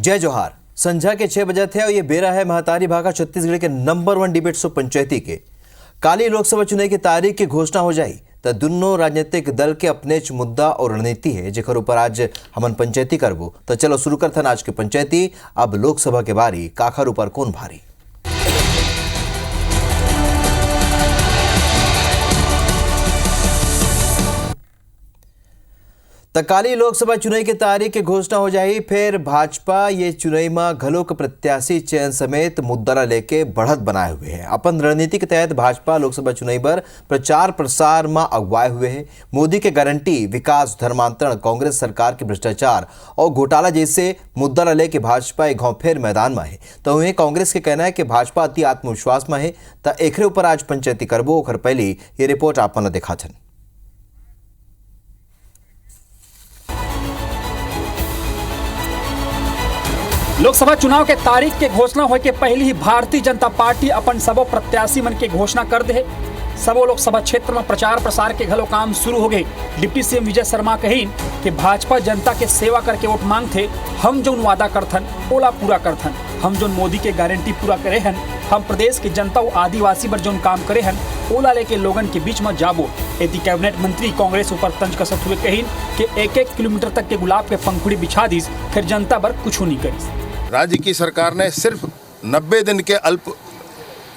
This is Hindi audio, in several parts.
जय जोहार। संझा के 6 बजे थे और ये बेरा है महतारी भागा छत्तीसगढ़ के नंबर 1 डिबेट शो पंचायती के काली लोकसभा चुनाव की तारीख की घोषणा हो जाई तो दोनों राजनीतिक दल के अपने मुद्दा और रणनीति है जेकर ऊपर आज हमन पंचायती करबो। तो चलो शुरू करथन आज के पंचायती। अब लोकसभा के बारी काखर ऊपर कौन भारी। तकाली लोकसभा चुनाव की तारीख की घोषणा हो जाए फिर भाजपा ये चुनाव में घलोक प्रत्याशी चयन समेत मुद्दा लेके बढ़त बनाए हुए हैं। अपन रणनीति के तहत भाजपा लोकसभा चुनाव पर प्रचार प्रसार में अगवाए हुए हैं। मोदी के गारंटी, विकास, धर्मांतरण, कांग्रेस सरकार के भ्रष्टाचार और घोटाला जैसे मुद्दा लेके भाजपा एक घाव फेर मैदान में है। तो वहीं कांग्रेस के कहना है कि भाजपा अति आत्मविश्वास में है। तो एकरे ऊपर आज पंचायती करबो। ओकर पहले ये रिपोर्ट आपन देखा छन। लोकसभा चुनाव के तारीख के घोषणा होए के पहले ही भारतीय जनता पार्टी अपन सबो प्रत्याशी मन के घोषणा कर दे। सबो लोकसभा क्षेत्र में प्रचार प्रसार के घलो काम शुरू हो गए। डिप्टी सीएम विजय शर्मा कहीन कि भाजपा जनता के सेवा करके वोट मांग थे। हम जो वादा करथन ओला पूरा करथन। हम जो मोदी के गारंटी पूरा करे हन, हम प्रदेश की जनता और आदिवासी पर जो काम करे हन ओला लेके लोगन के बीच में जाबो। यदि कैबिनेट मंत्री कांग्रेस ऊपर तंज कसत हुए कहीन कि 1-1 किलोमीटर तक के गुलाब के पंखुड़ी बिछा दीस, फिर जनता पर कुछ नहीं करी। राज्य की सरकार ने सिर्फ 90 दिन के अल्प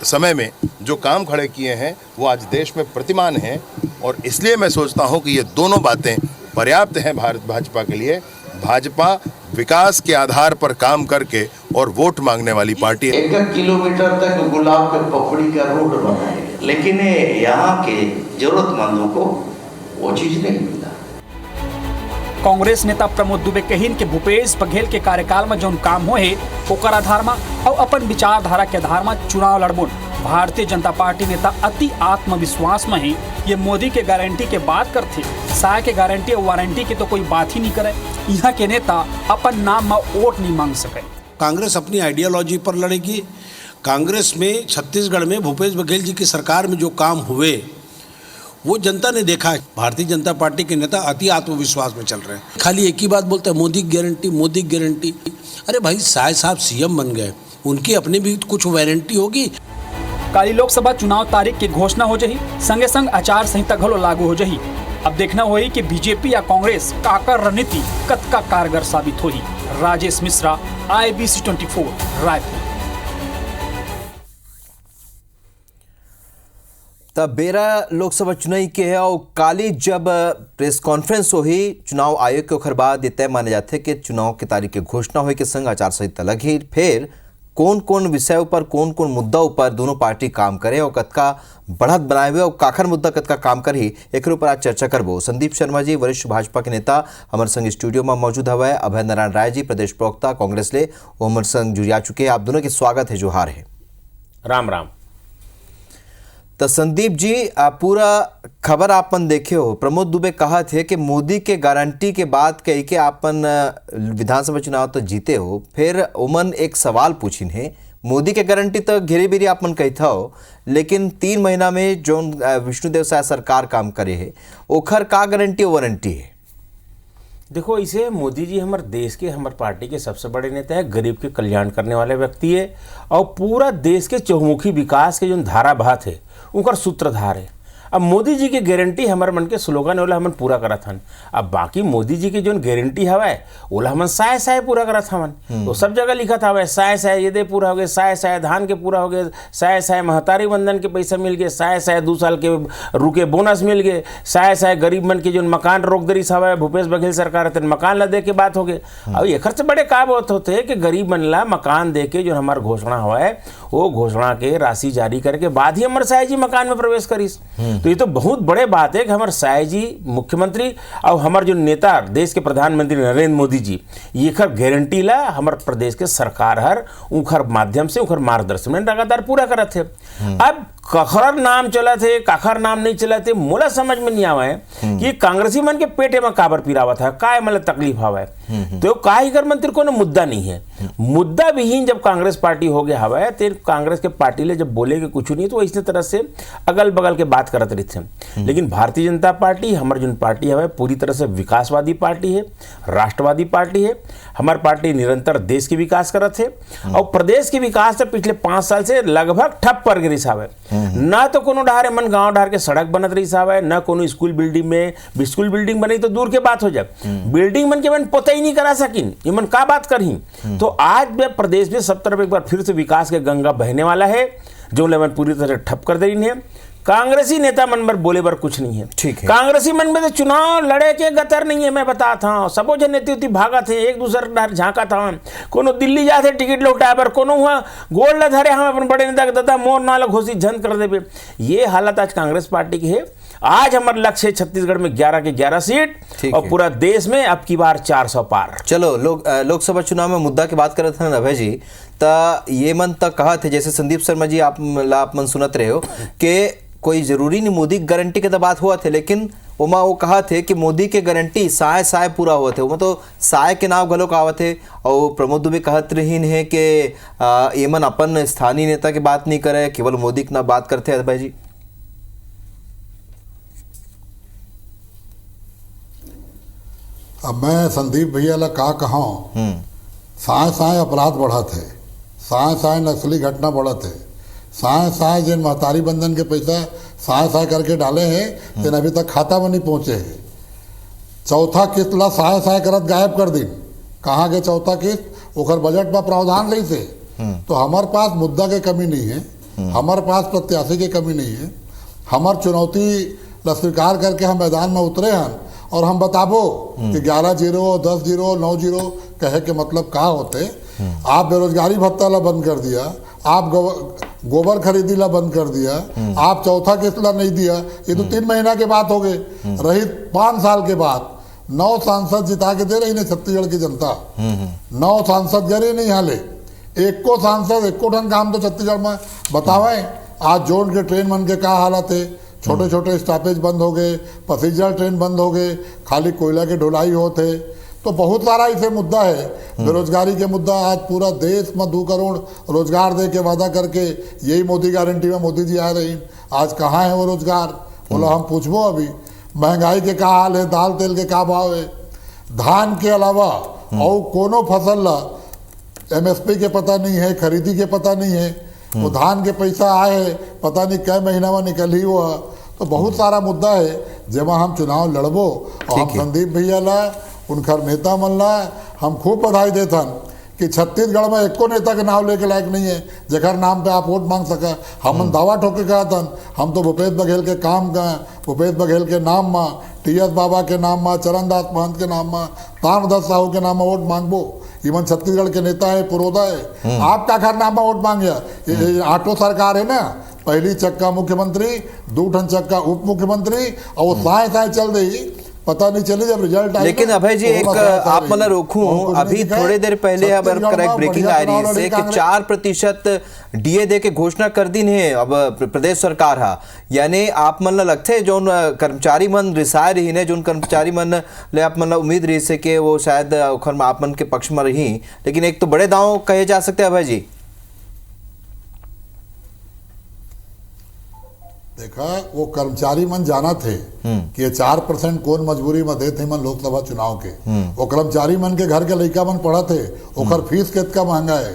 समय में जो काम खड़े किए हैं वो आज देश में प्रतिमान हैं और इसलिए मैं सोचता हूं कि ये दोनों बातें पर्याप्त हैं भाजपा के लिए। भाजपा विकास के आधार पर काम करके और वोट मांगने वाली पार्टी है। 1 किलोमीटर तक गुलाब के पपड़ी का रोड बनाएंगे, लेकिन यहाँ के जरूरतमंदों को वो चीज नहीं मिला। कांग्रेस नेता प्रमोद दुबे कहीन के भूपेश बघेल के कार्यकाल में जो काम हो है ओकर आधार में और अपन विचारधारा के आधार में चुनाव लड़बोन। भारतीय जनता पार्टी नेता अति आत्मविश्वास में है। ये मोदी के गारंटी के बात करते, साय के गारंटी और वारंटी की तो कोई बात ही नहीं करे। यहाँ के नेता अपन नाम में वोट नहीं मांग सके। कांग्रेस अपनी आइडियोलॉजी पर लड़ेगी। कांग्रेस में छत्तीसगढ़ में भूपेश बघेल जी की सरकार में जो काम हुए वो जनता ने देखा है। भारतीय जनता पार्टी के नेता अति आत्मविश्वास में चल रहे हैं। खाली एक ही बात बोलते हैं, मोदी की गारंटी, मोदी की गारंटी। अरे भाई, साय साहब सीएम बन गए, उनकी अपनी भी कुछ वारंटी होगी। काली लोकसभा चुनाव तारीख की घोषणा हो जाही, संगे संग आचार संहिता घलो लागू हो जाही। अब देखना होई कि बीजेपी या कांग्रेस काकर रणनीति कतका कारगर साबित होही। राजेश मिश्रा, IBC 24, रायपुर। तब बेरा लोकसभा चुनाव के है और काली जब प्रेस कॉन्फ्रेंस हो ही चुनाव आयोग के ओखर बाद ये तय माने जाते कि चुनाव की तारीख की घोषणा हो के संग आचार संहिता लगी। फिर कौन कौन विषय पर कौन कौन मुद्दा पर दोनों पार्टी काम करे और कतका बढ़त बनाए हुए और काखर मुद्दा कतका काम करी एक ऊपर आज चर्चा करबो। संदीप शर्मा जी वरिष्ठ भाजपा के नेता हमारे संग स्टूडियो में मौजूद हवे। अभय नारायण राय जी प्रदेश प्रवक्ता कांग्रेस ले वो हमारे संग जुड़िया चुके। आप दोनों के स्वागत है, जोहार है। राम राम। तो संदीप जी, पूरा खबर आपन देखे हो। प्रमोद दुबे कहा थे कि मोदी के गारंटी के बाद कही के आपन विधानसभा चुनाव तो जीते हो, फिर उमन एक सवाल पूछिन है। मोदी के गारंटी तो घेरी बेरी आपन कहता हो, लेकिन 3 महीना में जो विष्णुदेव साय सरकार काम करे है ओखर का गारंटी वारंटी है? देखो, इसे मोदी जी हमारे देश के, हमारे पार्टी के सबसे बड़े नेता है, गरीब के कल्याण करने वाले व्यक्ति है और पूरा देश के चहुमुखी विकास के जो धारा बहात है उनका सूत्रधार है। अब मोदी जी की गारंटी हमारे मन के स्लोगन वाला हमन पूरा करत हन। अब बाकी मोदी जी की जो गारंटी हवे ओला हमन साय साय पूरा करत हवन। तो सब जगह लिखत हवे साय साय ये दे पूरा हो गए, साय साय धान के पूरा हो गए, साय साय महतारी बंधन के पैसा मिल गए, साय साय 2 साल के रुके बोनस मिल गए, साय साय गरीब मन के जो मकान रोक दरीस हवे भूपेश बघेल सरकार तेन मकान ला दे के बात हो गए। अब एकर से बड़े का बात होते कि गरीब मन ला मकान दे के जो हमार घोषणा हवे वो घोषणा के राशि जारी करके बाद ही हमारे साय जी मकान में प्रवेश करीस। तो ये तो बहुत बड़े बात है कि हमारे साय जी मुख्यमंत्री और हमारे जो नेता देश के प्रधानमंत्री नरेंद्र मोदी जी ये खर गारंटी ला हमारे प्रदेश के सरकार हर उखर माध्यम से उखर मार्गदर्शन में लगातार पूरा करत है। अब कखर नाम चला थे, काखर नाम नहीं चला थे, मोला समझ में नहीं आवा है कि कांग्रेसी मन के पेटे में काबर पिरावत है, काय मतलब तकलीफ आवा है। तो काहे कर मंत्री को मुद्दा नहीं है, मुद्दा विहीन जब कांग्रेस पार्टी हो गया हवा है तो कांग्रेस के पार्टी ले जब बोले कि कुछ नहीं तो इसी तरह से अगल बगल के बात करते रहते हैं। लेकिन भारतीय जनता पार्टी हमारी जो पार्टी है पूरी तरह से विकासवादी पार्टी है, राष्ट्रवादी पार्टी है। हमारी पार्टी निरंतर देश के विकास करत है और प्रदेश के विकास से पिछले 5 साल से लगभग ठप पड़ गई साहब है। ना तो कोनो ढारे मन गांव ढार के सड़क बनत रही साहब है, ना कोनो स्कूल बिल्डिंग में, स्कूल बिल्डिंग बनी तो दूर के बात हो जाए, बिल्डिंग बन के मन पोता ही नहीं करा सकिन, ये मन का बात करही। तो आज में प्रदेश में सब तरफ एक बार फिर से विकास के गंगा बहने वाला है, जो लेवन पूरी तरह ठप कर देनी है। कांग्रेसी नेता मन पर बोले पर कुछ नहीं है, ठीक है। कांग्रेसी मन में तो चुनाव लड़े के गतर नहीं है, मैं बताता हूँ। सबो जन नेती उती भागा थे, एक दूसरे झांका था, कोनो दिल्ली जाते टिकट लौटाए पर, कोनो वहाँ गोल्ड धरे हम अपन बड़े नेता के दादा मोर नाल घोषित झंड कर देवे। ये हालत आज कांग्रेस पार्टी की है। आज हमारा लक्ष्य है छत्तीसगढ़ में 11 के 11 सीट और पूरा देश में अब की बार 400 पार। चलो लोकसभा चुनाव में मुद्दा की बात कर रहे थे अभय जी, तो ये मन तक कहा थे, जैसे संदीप शर्मा जी आप मन सुनत रहे हो कि कोई जरूरी नहीं मोदी गारंटी के तो बात हुआ थे, लेकिन उमा वो कहा थे कि मोदी के गारंटी साय पूरा हुआ थे, वो तो साय के नाव गलो कहा थे। और प्रमोद दुबे कहत रही है कि ये मन अपन स्थानीय नेता की बात नहीं करे, केवल मोदी की ना बात करते हैं। भाई जी अब मैं संदीप भैया ला का कहूँ, साय अपराध बढ़त है, साय नक्सली घटना बढ़त है, साय जिन महतारी बंधन के पैसा साय करके डाले हैं तेन अभी तक खाता में नहीं पहुँचे है। चौथा किस्त ला साय करत गायब कर दी, कहाँ गए चौथा किस्त, ओकर बजट में प्रावधान नहीं थे। तो हमारे पास मुद्दा के कमी नहीं है, हमारे पास प्रत्याशी के कमी नहीं है। हमार चुनौती ला स्वीकार करके हम मैदान में उतरे हैं और हम बताबो कि 11-0, 10-0, 9-0 कहे के मतलब का होते। आप बेरोजगारी भत्ता ला बंद कर दिया, आप गोबर खरीदी ला बंद कर दिया, आप चौथा किस्त ला नहीं दिया, ये तो 3 महीना के बात हो गए। रही 5 साल के बाद 9 सांसद जिता के दे रही ने छत्तीसगढ़ की जनता, 9 सांसद गए नहीं हाले, एको सांसद एको ठन काम तो छत्तीसगढ़ में बतावे। आज जोन के ट्रेन मन के का हालत है, छोटे छोटे स्टॉपेज बंद हो गए, पैसेंजर ट्रेन बंद हो गए, खाली कोयला के ढुलाई होते। तो बहुत सारा इसे मुद्दा है। बेरोजगारी के मुद्दा, आज पूरा देश में 2 करोड़ रोजगार दे के वादा करके यही मोदी गारंटी में मोदी जी आ रही, आज कहाँ है वो रोजगार बोलो, हम पूछबो। अभी महंगाई के का हाल है, दाल तेल के का भाव है, धान के अलावा और कोनो फसल ला MSP के पता नहीं है, खरीदी के पता नहीं है, वो धान के पैसा आए पता नहीं कै महीना में निकल ही हुआ। तो बहुत सारा मुद्दा है जब हम चुनाव लड़बो। और हम संदीप भैया ला, उनकर नेता मन ला हम खूब बधाई देथन कि छत्तीसगढ़ में एको नेता के नाम लेके लायक नहीं है जेकर नाम पे आप वोट मांग सका। हम दावा ठोके कहतन, हम तो भूपेश बघेल के काम का, भूपेश बघेल के नाम में, TS बाबा के नाम में, चरणदास महंत के नाम में, ताम्रध्वज साहू के नाम में वोट मांगबो। इवन छत्तीसगढ़ के नेता है, पुरोदा है, आप का घर नाम में वोट मांगे। ऑटो सरकार है ना, पहली चक्का मुख्यमंत्री, 2 ठन चक्का उप मुख्यमंत्री, और वो साय चल रही, पता नहीं चले जब रिजल्ट आए। लेकिन अभय जी एक आप मतलब रोकूं, अभी थोड़ी देर पहले अब करेक्ट ब्रेकिंग आ रही है से कि 4% DA दे के घोषणा कर दी है अब प्रदेश सरकार हा, यानी आप मतलब लगते जो कर्मचारी मन रिसाय रही ने, जो कर्मचारी मन ले आप मतलब उम्मीद रही से कि वो शायद आप मन के पक्ष में रही, लेकिन एक तो बड़े दांव कहे जा सकते हैं अभय जी। देखा वो कर्मचारी मन जाना थे कि ये 4% कौन मजबूरी में दे थे मन लोकसभा चुनाव के। वो कर्मचारी मन के घर के लड़का मन पढ़ा थे, ओकर फीस कितना महंगा है।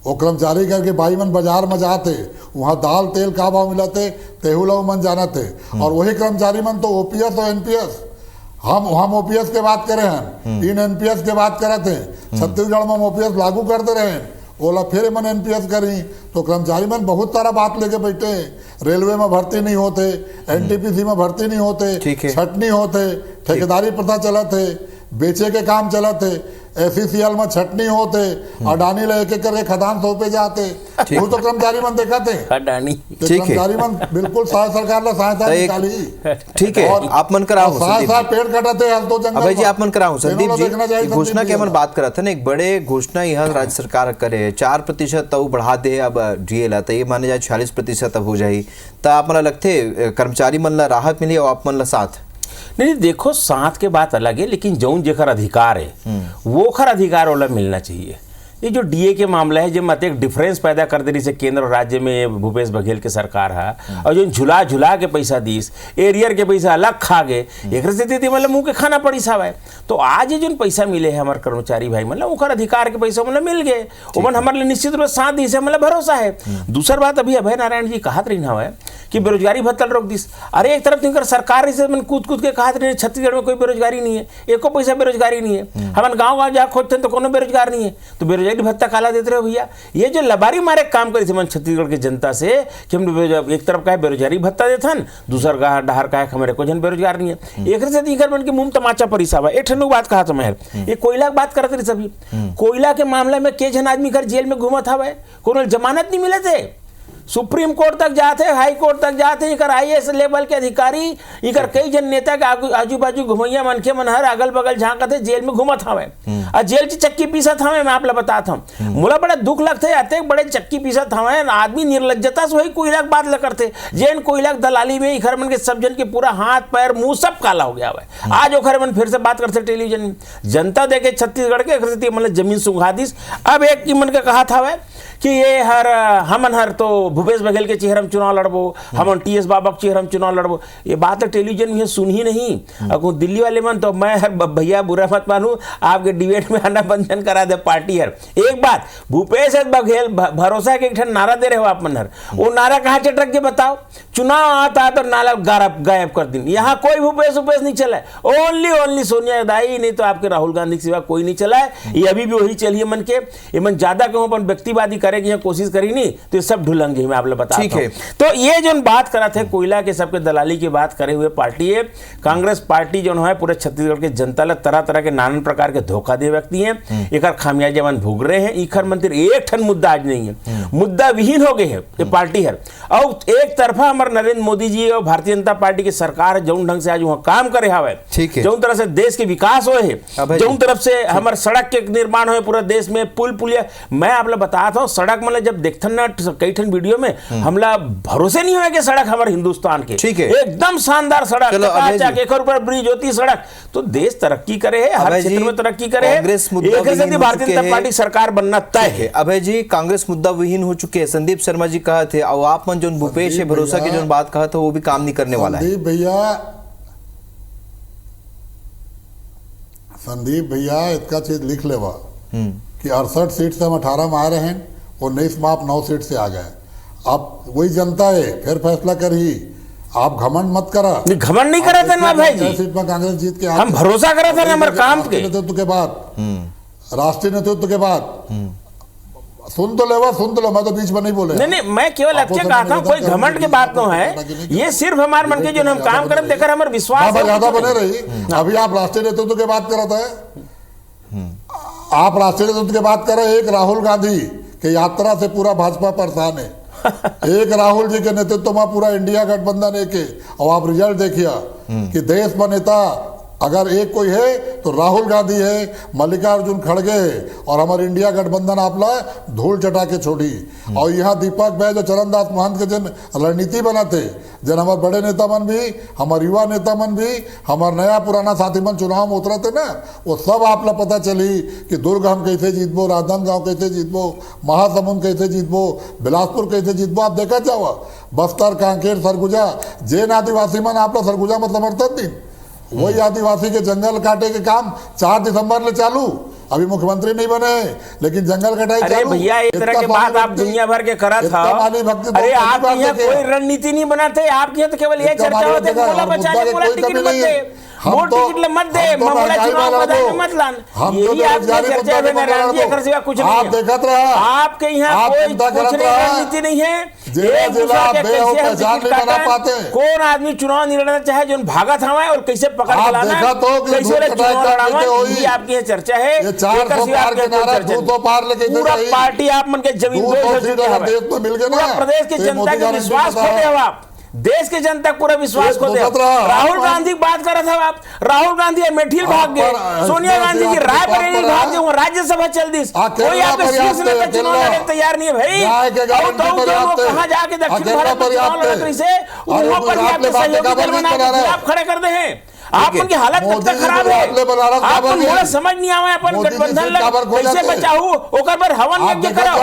वो कर्मचारी करके भाई मन बाजार में जाते, वहाँ दाल तेल का भाव मिलाते, तेहू लोग मन जाना थे। और वही कर्मचारी मन तो OPS और NPS, हम OPS के बात करे हैं, इन NPS के बात करे थे। छत्तीसगढ़ में OPS लागू करते रहे, ओला फिर मन NPS करी। तो कर्मचारी मन बहुत सारा बात लेके बैठे, रेलवे में भर्ती नहीं होते, NTPC में भर्ती नहीं होते, छट नहीं होते, ठेकेदारी प्रथा चला थे, बेचे के काम चला थे, एफसीएल में छटनी होते, अडानी ले एक करके खदान सौंपे जाते, वो तो कर्मचारी मन देखा थे। अडानी ठीक है। कर्मचारी मन बिल्कुल सरकार ने सहायता निकाली। ठीक है, आप मन कराओ साथ पेड़ कटाते हल तो जंगल। अभय जी आप मन कराओ संदीप जी, घोषणा के मन मन बात करत है ना, एक बड़े घोषणा यहाँ राज्य सरकार करे 4% तो बढ़ा दे अब डीएल तो ये माने जाए 46% अब हो जाए, तो आप मन लगते कर्मचारी मन ला राहत मिली और आप मन ला साथ? नहीं देखो, साथ के बात अलग है, लेकिन जौन जेकर अधिकार है वो खर अधिकार वाला मिलना चाहिए। ये जो डीए के मामला है, जो मत एक डिफरेंस पैदा कर दे रही से केंद्र और राज्य में भूपेश बघेल के सरकार है, और जो झुला झुला के पैसा दीस, एरियर के पैसा अलग खा गए, एक स्थिति मतलब मुंह के खाना पड़ी साहब है। तो आज ये जो पैसा मिले है हमारे कर्मचारी भाई मतलब उनका अधिकार के पैसा मतलब मिल गए, उमन हमारे लिए निश्चित रूप से साथ दी से मतलब भरोसा है। दूसरा बात अभी अभय नारायण जी कहत रही है कि बेरोजगारी भत्ता रोक दिस। अरे एक तरफ तो सरकार से मन कूद कूद के कहत रही छत्तीसगढ़ में कोई बेरोजगारी नहीं है, एको पैसा बेरोजगारी नहीं है, हमारे गाँव जा खोजते तो कोनो बेरोजगार नहीं है, तो बेरोजगारी भत्ता काला देते रहे भैया। ये जो लबारी मारे काम करी थे मन छत्तीसगढ़ की जनता से कि हम एक तरफ का बेरोजगारी भत्ता देथन, दूसरा डहार का हमारे को जन बेरोजगार नहीं है, एक से तीकर मन के मुंह तमाचा परिसा है। एक ठंडू बात कहा था मैं, ये कोयला बात करते रहे सभी, कोयला के मामले में के जन आदमी घर जेल में घूमत हवा, कोनो जमानत नहीं मिले थे, सुप्रीम कोर्ट तक जाते, हाई कोर्ट तक जाते, इकर आईएएस लेवल के अधिकारी, इकर कई जन नेता के आजू बाजू घुमैया मनखे मन हर अगल बगल झांकते जेल में घूमत हवे और जेल की चक्की पीसत हवे। मैं आप ला बताता हूँ, मोला बड़ा दुख लगता है, अते बड़े चक्की पीसत हवे, आदमी निर्लज्जता से वही कोयला की बात ल करते, जेन कोयला दलाली में इखर मन के सब जन के पूरा हाथ पैर मुंह सब काला हो गया है। आज ओखर मन फिर से बात करते टेलीविजन में, जनता देखे छत्तीसगढ़ के मतलब जमीन सुंघा दिस। अब एक की मन का कहा था कि ये हर हमन हर तो भूपेश बघेल के चेहरे में चुनाव लड़बो, हमन टीएस बाबा के चेहरे में चुनाव लड़बो, ये बात टेलीविजन में सुन ही नहीं। अब दिल्ली वाले मन तो मैं हर भैया बुरा मत मानू, आपके डिबेट में आना बंधन करा दे पार्टी हर। एक बात भूपेश बघेल भरोसा के एक नारा दे रहे हो आप मन हर, वो नारा कहाँ चटक के बताओ, चुनाव आता है तो नाला गायब कर दिन। यहाँ कोई भूपेश नहीं चला है, ओनली सोनिया दाई, नहीं तो आपके राहुल गांधी के सिवा कोई नहीं चला है। ये अभी भी वही चलिए मन के, ये मन ज्यादा कहूँ अपन व्यक्तिवादी करेगी कोशिश करी नहीं तो ये सब ढुलंगे। मैं आप लोग बता ठीक है। तो ये जो बात करा थे कोयला के सबके दलाली की बात करे हुए पार्टी है कांग्रेस पार्टी, जो है पूरे छत्तीसगढ़ के जनता ला तरह तरह के नानान प्रकार के धोखा दे व्यक्ति हैं, एक खामियाजा मन भोग रहे हैं। इखर मंत्री एक ठन मुद्दा आज नहीं है, मुद्दा विहीन हो गए है ये पार्टी है। और एक तरफा हमारे नरेंद्र मोदी जी और भारतीय जनता पार्टी की सरकार जौन ढंग से आज वहां काम करे हवे, जौन तरह से देश के विकास हो है, जौन तरफ से हमारे सड़क के निर्माण हो पूरा देश में, पुल पुलिया। मैं आप लोग बताता हूँ सड़क मतलब जब देखते ना कई ठन वीडियो में हमला भरोसे नहीं हुआ कि सड़क हमारे हिंदुस्तान के एकदम शानदार सड़क, एक ऊपर ब्रिज होती सड़क, तो देश तरक्की करे है, हर क्षेत्र में तरक्की करे है। भारतीय जनता पार्टी सरकार बनना तय है। अभय जी कांग्रेस मुद्दा विहीन हो चुके हैं, संदीप शर्मा जी कहा थे, और आप मन जो भूपेश है भरोसा की जो बात कहा था वो भी काम नहीं करने वाला है। संदीप भैया इसका चीज लिख लेवा कि 68 सीट से हम 18 में आ रहे हैं, 19 में आप 9 सीट से आ गए। अब वही जनता है फिर फैसला करी, आप घमंड मत करा। घमंड नहीं करा था ना भाई जी, सीट में कांग्रेस जीत के हम भरोसा करा था हमारे काम के नेतृत्व के बाद, राष्ट्रीय नेतृत्व के बाद। सुन तो लो, मैं तो बीच में नहीं बोले। नहीं, मैं केवल अच्छे कहा था, कोई घमंड की बात तो है, ये सिर्फ हमारे मन के जो हम काम करें देखकर हमारे विश्वास ज्यादा बने रही। अभी आप राष्ट्रीय नेतृत्व की बात कर रहे थे, आप राष्ट्रीय नेतृत्व की बात कर रहे, एक राहुल गांधी के यात्रा से पूरा भाजपा परेशान है। एक राहुल जी के नेतृत्व में पूरा इंडिया गठबंधन एक है, और आप रिजल्ट देखिए कि देश में नेता अगर एक कोई है तो राहुल गांधी है, मल्लिकार्जुन खड़गे है, और हमारे इंडिया गठबंधन आपला धूल चटा के छोड़ी। और यहाँ दीपक भाई जो चरणदास महंत के जन रणनीति बनाते, जन हमारे बड़े नेता मन भी, हमारे युवा नेता मन भी, हमारे नया पुराना साथी मन चुनाव में उतरते ना, वो सब आपला पता चली कि दुर्ग हम कैसे जीतबो, राजनांदगांव कैसे जीतबो, महासमुंद कैसे जीतबो, बिलासपुर कैसे जीतबो। आप देखा जाओ बस्तर, कांकेर, सरगुजा, जैन आदिवासी मन आपला सरगुजा में समर्थन दी, वही आदिवासी के जंगल काटे के काम 4 दिसंबर ले चालू। अभी मुख्यमंत्री नहीं बने लेकिन जंगल कटाई चालू। अरे भैया इस तरह के बात आप दुनिया भर के करा था। अरे आपके यहाँ कोई रणनीति नहीं बनाते, आपके यहाँ तो केवल ये चर्चा होती है, बोला बचाने बोला टिकट मत दे। वोट टिकट ले मत दे, मामला चुनाव मैदान में मत लान। यही आपकी चर्चा है नारायण जी, अगर सिवा कुछ नहीं है। आपके यहाँ कोई कुछ रणनीति नहीं है, एक दूसरे के कैसे हम टिकट काटन, कौन आदमी चुनाव नहीं लड़ना चाहे जो भागत हवा और कैसे पकड़ के लाना, कैसे चुनाव लड़ावा, यही आपकी है चर्चा है। पूरा पार्टी आप मन के जमीन पूरा प्रदेश की जनता के विश्वास खोते हो आप, देश की जनता पूरा विश्वास खोते हो। राहुल गांधी बात कर रहे थे आप, राहुल गांधी अमेठी भाग गए, सोनिया गांधी जी रायबरेली भाग गए, राज्यसभा चल दी, कोई आपके शिवसेना का चुनाव लड़ने तैयार नहीं है भाई। तो कहाँ जाके दक्षिण भारत में चुनाव लड़ रही से वहां पर आपके सहयोगी दल बना के खिलाफ खड़े कर दे हैं। आप उनकी हालत कब तक खराब है, आपको थोड़ा समझ नहीं आवा अपन गठबंधन कैसे बचाऊ, ओकर पर हवन यज्ञ करो,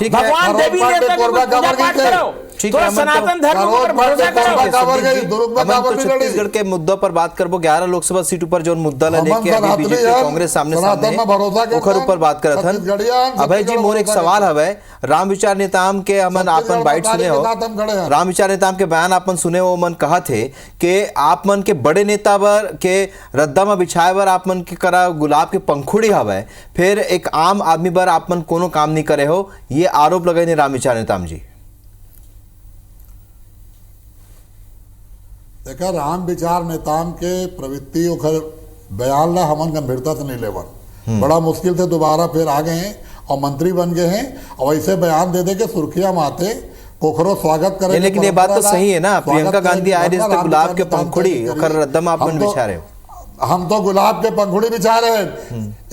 भगवान देवी देवता की पूजा पाठ करो, थोड़ा सनातन धर्म पर भरोसा करो। छत्तीसगढ़ के मुद्दों पर बात करबो, 11 लोकसभा सीट पर जो मुद्दा लेके अभी बीजेपी कांग्रेस सामने ओकर ऊपर बात करत हन। अभय जी मोर एक सवाल हवे, राम विचार नेताम के हमन आपन बाइट सुने हो, राम विचार नेताम के बयान आपन सुने हो, मन कहा थे कि आप मन के बड़े नेता के रद्दा में बिछाए बर आप मन के करा गुलाब के पंखुड़ी हवे, फिर एक आम आदमी बर आप मन कोनो काम नहीं करे हो, ये आरोप लगाए राम विचार नेताम जी। देखा राम विचार नेताम के प्रवृत्ति और बयान ला हमन गंभीरता से नहीं लेवन, बड़ा मुश्किल से दोबारा फिर आ गए हैं और मंत्री बन गए हैं, और ऐसे बयान दे दे के सुर्खियां माते कोखरो स्वागत करें। लेकिन ये बात तो सही है ना, प्रियंका गांधी आए रिश्ते गुलाब के पंखुड़ी ओकर रद्दा में आप मन बिछा रहे हो। हम तो गुलाब के पंखुड़ी बिछा रहे हैं,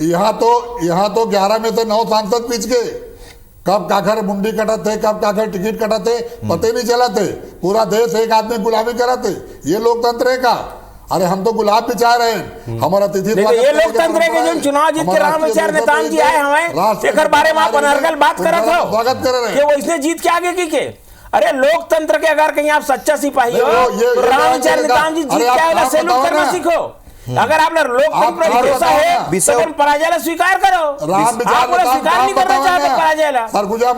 यहाँ तो 11 में से 9 सांसद पीछ गए, कब काखर मुंडी कटत थे, कब काखर टिकट कटत थे, पते नहीं चला थे, पूरा देश एक आदमी गुलामी करते, ये लोकतंत्र है का? अरे हम तो गुलाब बिछा रहे हैं, हमारा तिथि ये लोकतंत्र के जो चुनाव जीत के राम विचार नेताम जी आए हमें एक बारे में आप अनर्गल बात करत हो, स्वागत कर रहे हैं कि वो इसने जीत के आगे की के। अरे लोकतंत्र के अगर कहीं आप सच्चा सिपाही हो तो राम विचार नेताम जी जीत के आएगा सैल्यूट करना सीखो। अगर आप लोकतंत्र पर भरोसा है तो तुम पराजय स्वीकार करो, आप स्वीकार नहीं करना चाहते पराजय।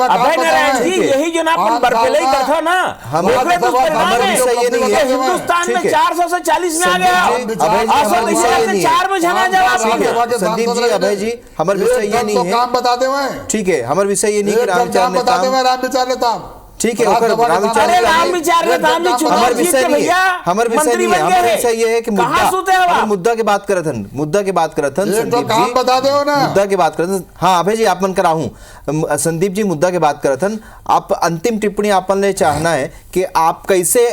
अभय नारायण जी यही जो ना अपन बरपेले ही करते हो ना, हिंदुस्तान में 400 से 40 में आ गया, 4 में झना जवाब। संदीप जी, अभय जी, हमारे विषय ये नहीं है, काम बता दे, ठीक है, हमारे विषय ये नहीं कि राम विचार नेताम, ठीक है, राम विचार नेताम जी चुनाव जीत के भैया मंत्री बन गए। हमारे विषय ये है कि मुद्दा की बात करत हन, मुद्दा की बात करत हन संदीप जी, बता दो ना, मुद्दा की बात करत हन। हाँ अभय जी आप मन कराहूं, संदीप जी मुद्दा की बात करत हन, आप अंतिम टिप्पणी आपन ले चाहना है कि आप कैसे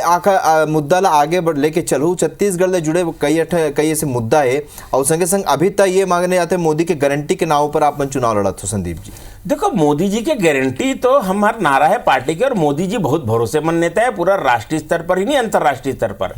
मुद्दा ला आगे लेके चलू। छत्तीसगढ़ ले जुड़े कई ऐसे मुद्दा है और संगे संग अभी तक ये मांगने जाते मोदी के गारंटी के नाव पर आप चुनाव लड़त हो। संदीप जी देखो, मोदी जी के गारंटी तो हमारा नारा है पार्टी के, और मोदी जी बहुत भरोसेमंद नेता है, पूरा राष्ट्रीय स्तर पर ही नहीं अंतरराष्ट्रीय स्तर पर।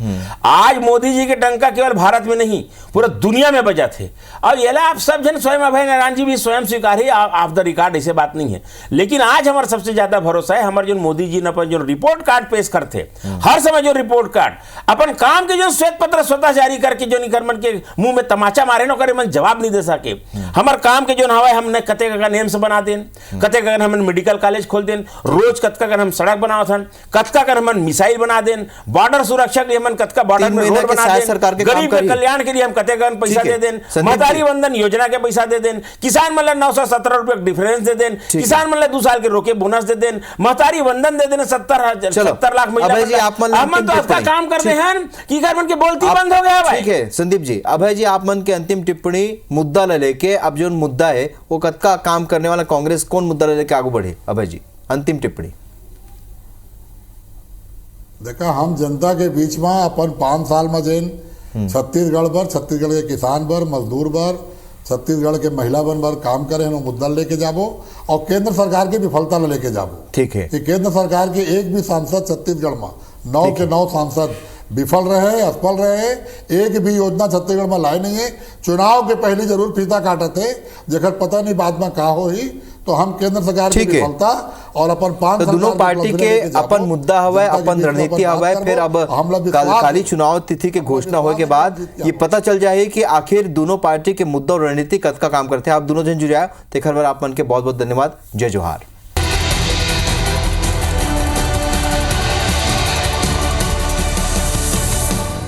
आज मोदी जी के डंका केवल भारत में नहीं पूरा दुनिया में बजा थे, और ये आप सब जन स्वयं अभय नारायण जी भी स्वयं स्वीकार ही ऑफ द रिकॉर्ड, ऐसे बात नहीं है। लेकिन आज हमारा सबसे ज्यादा भरोसा है हमारे जो मोदी जी ने अपन जो रिपोर्ट कार्ड पेश करते हर समय, जो रिपोर्ट कार्ड अपन काम के जो श्वेत पत्र स्वतः जारी करके जो निकर्मन के मुंह में तमाचा मारे न करे, मन जवाब नहीं दे सके। हमारे काम के जो हवा हमने कते का नेम से बना दें, कते का हम मेडिकल कॉलेज खोल दें, रोज कतका कर हम सड़क बनाओ थन, कतका कर हम मिसाइल बना दें, बॉर्डर सुरक्षा के लिए हम कतका बॉर्डर में रोड बना दें, गरीब के कल्याण के लिए हम कते का पैसा दे दें, महतारी वंदन योजना के पैसा दे दें, किसान मतलब 917 रुपये डिफरेंस दे दें, किसान मतलब 2 साल के रोके बोनस दे दें, महतारी वंदन दे दें 70 लाख महिला। हम तो आपका काम करते हैं कि मन के बोलती बंद हो गया। ठीक है संदीप जी, अभय जी आप मन के अंतिम टिप्पणी मुद्दा लेके, अब जो मुद्दा है वो कतका काम करने वाला कांग्रेस कौन मुद्दा लेके आगे बढ़े, अभय जी अंतिम टिप्पणी। देखा हम जनता के बीच में अपन 5 साल में जेन छत्तीसगढ़ के किसान बर, मजदूर बर, छत्तीसगढ़ के महिला बन बर काम करे हैं, मुद्दा लेके जाबो और केंद्र सरकार की विफलता लेके जाबो। ठीक है, कि केंद्र सरकार के एक भी सांसद छत्तीसगढ़ में 9 के 9 सांसद विफल रहे, असफल रहे, एक भी योजना छत्तीसगढ़ में लाई नहीं है। चुनाव के पहले जरूर फीता काटते, जेकर पता नहीं बाद में का हो ही, तो हम केंद्र सरकार की विफलता और अपन 5 तो दोनों पार्टी के अपन मुद्दा हवा, अपन रणनीति हवा। फिर अब काली चुनाव तिथि के घोषणा होने के बाद ये पता चल जाए कि आखिर दोनों पार्टी के मुद्दा और रणनीति कद का काम करते हैं। आप दोनों जन जुड़े तेखर बार आप मन के बहुत बहुत धन्यवाद। जय जोहार।